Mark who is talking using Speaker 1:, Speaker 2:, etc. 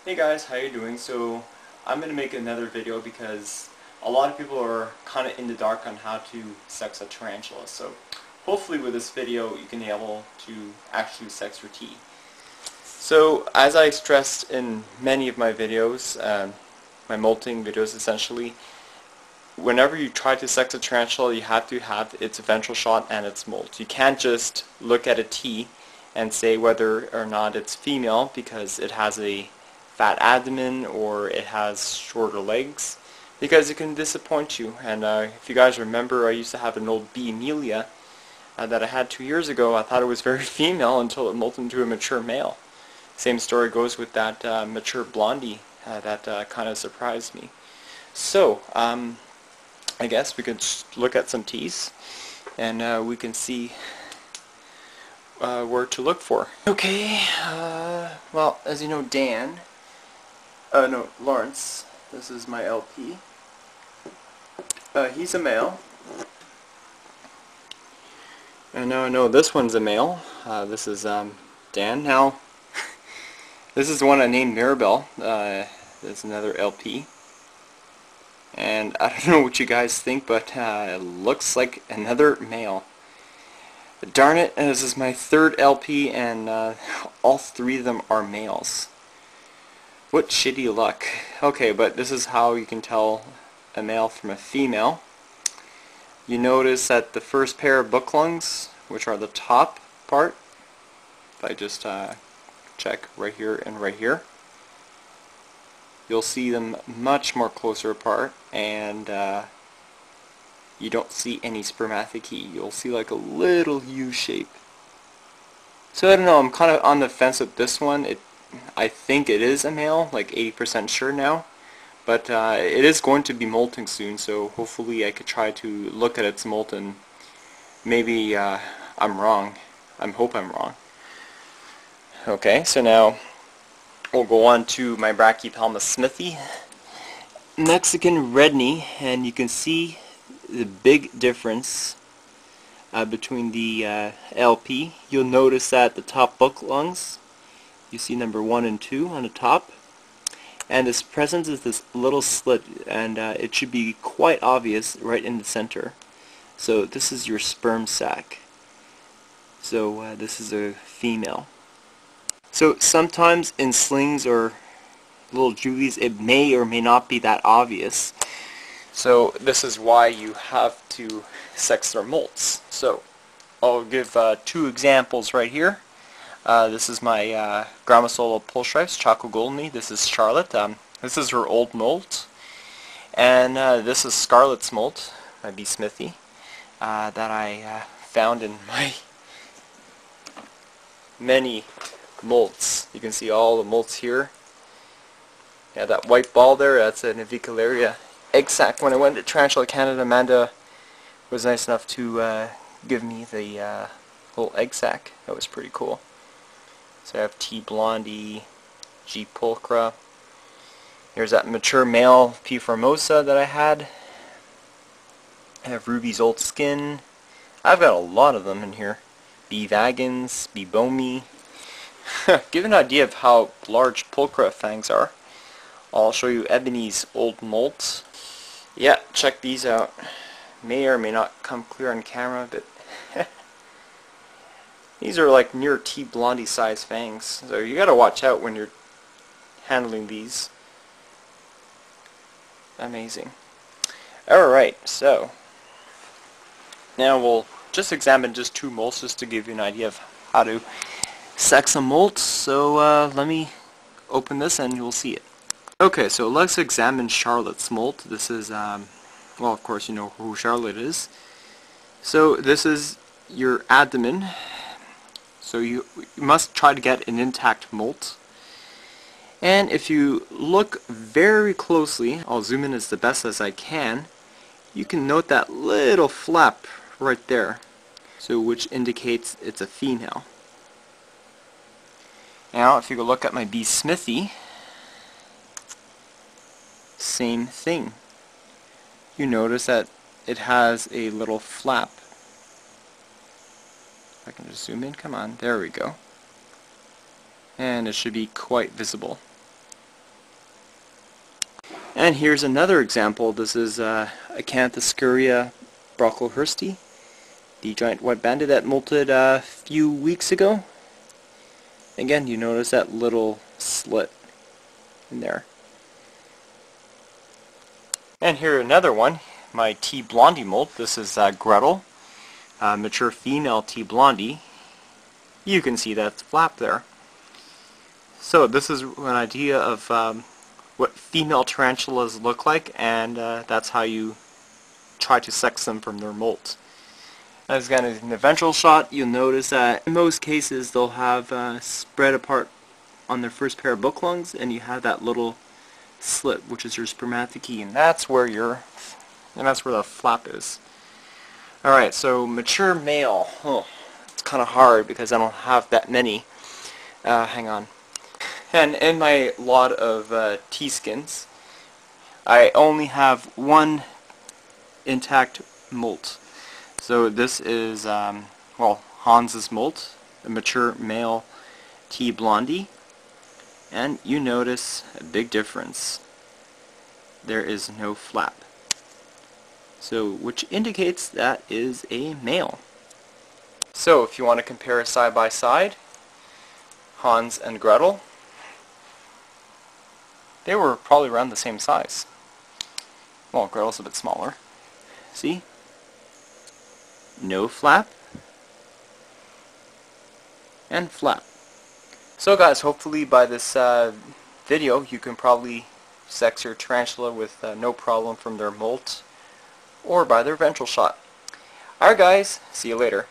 Speaker 1: Hey guys, how you doing? So I'm going to make another video because a lot of people are kind of in the dark on how to sex a tarantula. So hopefully with this video you can be able to actually sex your tea. So as I stressed in many of my videos, my molting videos essentially, whenever you try to sex a tarantula you have to have its ventral shot and its molt. You can't just look at a tea and say whether or not it's female because it has a fat abdomen or it has shorter legs, because it can disappoint you. And if you guys remember, I used to have an old B. Amelia that I had 2 years ago. I thought it was very female until it molted into a mature male. Same story goes with that mature blondie that kind of surprised me. So I guess we could look at some teas and we can see where to look for. Okay, well, as you know, Lawrence, this is my LP. He's a male. And now I know this one's a male. This is Dan. Now, this is the one I named Mirabelle. There's another LP. And I don't know what you guys think, but it looks like another male. Darn it, this is my third LP and all three of them are males. What shitty luck. Okay, but this is how you can tell a male from a female. You notice that the first pair of book lungs, which are the top part, if I just check right here and right here, you'll see them much more closer apart, and you don't see any spermathecae. You'll see like a little U shape. So I don't know, I'm kind of on the fence with this one. I think it is a male, like 80% sure now, but it is going to be molting soon, so hopefully I could try to look at its molt and maybe I'm wrong. I hope I'm wrong. Okay, so now we'll go on to my Brachypelma smithi, Mexican redney, and you can see the big difference between the LP. You'll notice that the top book lungs, you see number 1 and 2 on the top, and this presence is this little slit, and it should be quite obvious right in the center. So this is your sperm sac. So this is a female. So sometimes in slings or little juvies it may or may not be that obvious. So this is why you have to sex their molts. So I'll give 2 examples right here. This is my Grammosola pulchripes, Choco Goldeny. This is Charlotte. This is her old molt. And this is Scarlet's molt, my B. Smithi, that I found in my many molts. You can see all the molts here. Yeah, that white ball there, that's an Avicularia egg sac. When I went to Tarantula Canada, Amanda was nice enough to give me the little egg sac. That was pretty cool. So I have T. Blondie, G. Pulchra. Here's that mature male P. Formosa that I had. I have Ruby's Old Skin. I've got a lot of them in here. B. Vagans, B. Bomi. Give an idea of how large Pulchra fangs are. I'll show you Ebony's old molt. Yeah, check these out. May or may not come clear on camera, but these are like near T. Blondie size fangs, so you gotta watch out when you're handling these. Amazing. Alright, so now we'll just examine just 2 molts just to give you an idea of how to sex a molt. So let me open this and you'll see it. Okay, so let's examine Charlotte's molt. This is, well, of course you know who Charlotte is. So this is your abdomen. So you must try to get an intact molt. And if you look very closely, I'll zoom in as the best as I can, you can note that little flap right there, so which indicates it's a female. Now if you go look at my B. Smithi, same thing. You notice that it has a little flap. If I can just zoom in, come on, there we go. And it should be quite visible. And here's another example. This is Acanthoscuria brocklehursti, the giant white banded that molted a few weeks ago. Again, you notice that little slit in there. And here another one, my T. blondie molt. This is Gretel, mature female T. blondie. You can see that flap there. So this is an idea of what female tarantulas look like, and that's how you try to sex them from their molts. As again, in the ventral shot, you'll notice that in most cases they'll have spread apart on their first pair of book lungs, and you have that little slit, which is your spermathecae, and that's where the flap is. Alright, so mature male. Oh, it's kind of hard because I don't have that many. Hang on. And in my lot of T-skins, I only have one intact molt. So this is, well, Hans's molt, a mature male T. blondie. And you notice a big difference. There is no flap. So, which indicates that is a male. So, if you want to compare side by side, Hans and Gretel, they were probably around the same size. Well, Gretel's a bit smaller. See? No flap. And flap. So guys, hopefully by this video you can probably sex your tarantula with no problem from their molt or by their ventral shot. Alright guys, see you later.